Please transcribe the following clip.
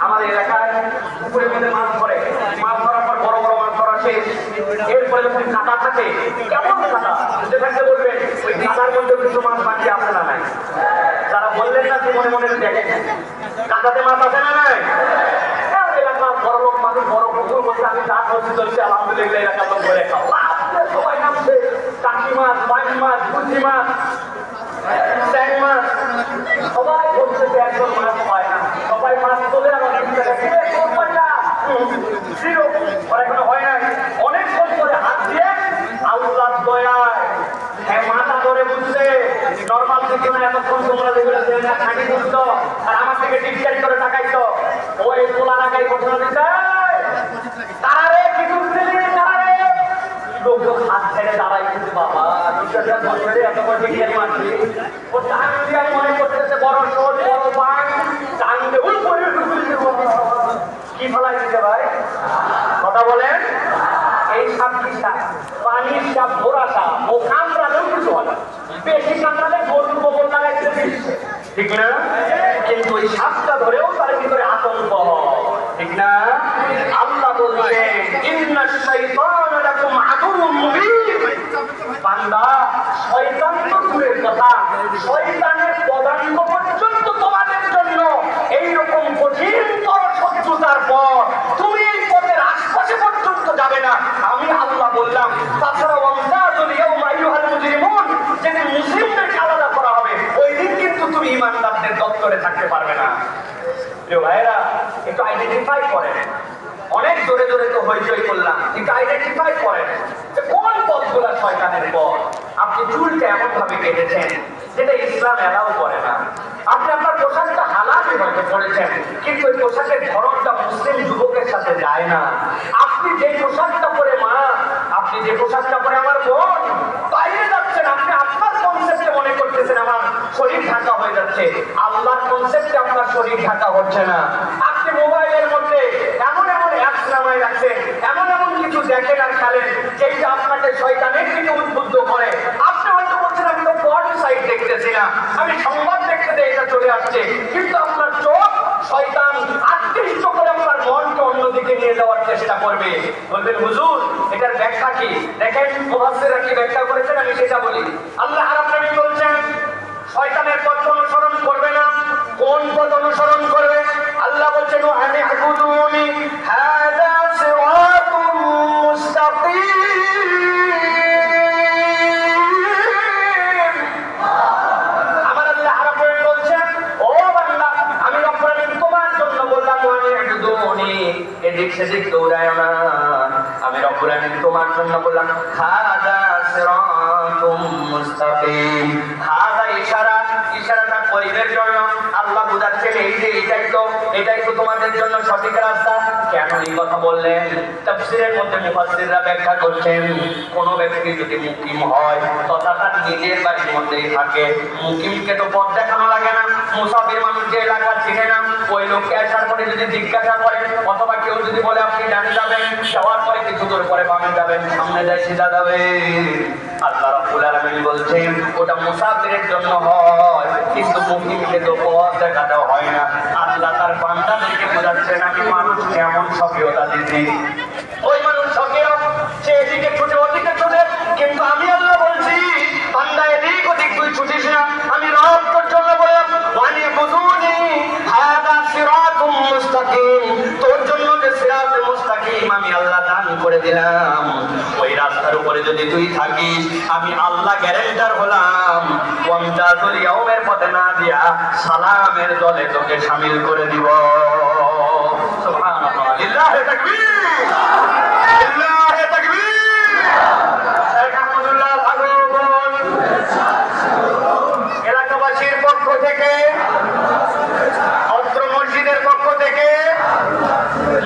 আমাদের এলাকায় পুকুরের মধ্যে মাছ ধরে, মাছ ধরার পর বড় বড় মাছ ধরা শেষ, এরপরে যখন কাদা থাকে, কেমন কাদা যেখানে বলবেন ওই কাদার মধ্যে কিছু মাছ বাকি আছে না নাই? যারা বললেন না সে মনে মনে দেখেন কাদাতে মাছ আছে না নাই? এলাকার বড় লোক মানুষ বড় পুকুর বলছে আমি চা করছি চলছে আলহামদুলিল্লাহ এলাকার লোক ধরে খাওয়া সবাই নামছে, টাকি মাছ, বাইশ মাছ, পুঁটি মাছ, ট্যাং মাছ, সবাই বলছে যে একজন মাছ পায় না, সবাই মাছ তোলে আমার এখনো হয় নাই। অনেকক্ষণ করে হাত দিয়ে আল্লাহ দয়ায় হ্যাঁ মাথা ধরে বুঝছে নর্মাল থেকে না এতক্ষণ তোমরা যেগুলো খাঁটি বুঝতো আর আমার থেকে টিপটারি করে টাকাইতো ওই তোলা টাকাই ঘোষণা দিতে তারারে কিছু তারারে লোকজন হাত ছেড়ে দাঁড়াই কিন্তু বাবা এত করে টিপটারি মারছি ও টান দিয়ে আমি মনে করতেছে বড় শোধ বড় বাঘ টান দিয়ে কি ফলাই দিতে ভাই কথা বলেন? এই সাপ কি সাপ? পানির সাপ, ঘোড়া সাপ, ও কামড়ালেও কিছু হয় না, বেশি কামড়ালে গরুর গোবর লাগাইতে দিচ্ছে, ঠিক না? কিন্তু ওই সাপটা ধরেও তার ভিতরে আতঙ্ক, ঠিক না? আল্লাহ বলছেন ইন্নাশ শাইতানা লাকুম আদুউম মুবিন, বান্দা শয়তান তো দূরের কথা, শয়তানের পদাঙ্ক পর্যন্ত তোমাদের জন্য এইরকম কঠিনতর শত্রুতার পর তুমি এই পথের আশপাশে পর্যন্ত যাবে না। আমি আল্লাহ বললাম তাছাড়া ওয়ামতাজুল ইয়াওমা আইয়ুহাল মুজরিমুন, যেদিন মুসলিমদেরকে আলাদা করা হবে ওই দিন কিন্তু তুমি ঈমানদারদের দপ্তরে থাকতে পারবে না। প্রিয় ভাইয়েরা একটু আইডেন্টিফাই করেন, অনেক জোরে জোরে তো হইচই করলাম, একটু আইডেন্টিফাই করেন যে কোন পথগুলা শয়তানের পথ। আপনি চুলটা এমন ভাবে কেটেছেন যেটা ইসলাম এলাও করে না, আপনি আপনার পোশাকটা হালালি হয়তো পড়েছেন কিন্তু ওই পোশাকের ধরনটা মুসলিম যুবকের সাথে যায় না। আপনি যে পোশাকটা পরে মা, আপনি যে পোশাকটা পরে আমার বোন বাইরে যাচ্ছেন, আপনি আপনার কনসেপ্টে মনে করতেছেন আমার শরীর ঢাকা হয়ে যাচ্ছে, আল্লাহর কনসেপ্টে আপনার শরীর ঢাকা হচ্ছে না। আপনি মোবাইলের মধ্যে এমন এমন অ্যাপস নামাই রাখছেন, এমন এমন কিছু দেখেন আর খেলেন যেটা আপনাকে শয়তানের দিকে উদ্বুদ্ধ করে। আপনি হয়তো বলছেন আমি তো পর্ন সাইট দেখতেছি না, আমি সংবাদ দেখতে এটা চলে আসছে, কিন্তু আপনার চোখ শয়তান আকৃষ্ট করে আপনার মনকে অন্যদিকে নিয়ে যাওয়ার চেষ্টা করবে। বলবেন হুজুর এটার ব্যাখ্যা কি? দেখেন মুফাসসিররা কি ব্যাখ্যা করেছেন আমি সেটা বলি। আল্লাহ রাব্বুল আলামিন বলছেন শয়তানের পথ অনুসরণ করবে না। কোন পথ অনুসরণ করবে? আল্লাহ বলছেন আনি'বুদুনি হাযা সিরাতুম মুস্তাকিম, আমার আল্লাহ রাব্বুল আলামিন বলছেন ও বান্দা আমি রব্বুল আলামিন তোমার জন্য বললাম আনি'বুদুনি, এদিক সেদিক দৌড়ায় না, আমি রব্বুল আলামিন তোমার জন্য বললাম হাযা সিরাতুম মুস্তাকিম। হাযা ইশারা, ইশারাটা পরিবের জন্য আল্লাহ বুঝাচ্ছেন এই যে এটাই তো তোমাদের জন্য সঠিক রাস্তা। কেন এই কথা বললেন? তাফসীরের মধ্যে মুফাসসিররা ব্যাখ্যা করছেন কোন ব্যক্তি যদি মুকিম হয় তথা তার নিজের বাড়ির মধ্যেই থাকে, মুকিমকে তো পথ দেখানো লাগে না, মুসাফির মানুষ যে এলাকা চিনে না ওই লোককে আসার পরে যদি জিজ্ঞাসা করে অথবা কেউ যদি বলে আপনি ডানে যাবেন, যাওয়ার পরে কিছু দূর পরে বামে যাবেন, সামনে যাই সিধা যাবেন, আল্লাহ রাব্বুল আলামিন বলছেন ওটা মুসাফিরের জন্য হয় কিন্তু মুকিমকে তো পথ দেখাতে হয় না। আল্লাহ তার বান্দাদেরকে বোঝাচ্ছেন আমি মানুষ কেমন সক্রিয়তা দিচ্ছি, ওই মানুষ সক্রিয় সে এদিকে ছুটে ওদিকে ছুটে, কিন্তু আমি আল্লাহ বলছি বান্দা এদিক ওদিক তুই ছুটিস না। আমি রব তোর জন্য বললাম আনি'বুদুনি হাযা সিরাতুম মুস্তাকিম, তোর জন্য যে সিরাত মুস্তাকিম আমি আল্লাহ দান করে দিলাম, ওই রাস্তার উপরে যদি তুই থাকিস আমি আল্লাহ গ্যারান্টার হলাম ওয়ামতাজুল ইয়াওমের পথে না দিয়া সালামের দলে তোকে শামিল করে দিব। সুবহানাল্লাহ, লিল্লাহি তাকবীর।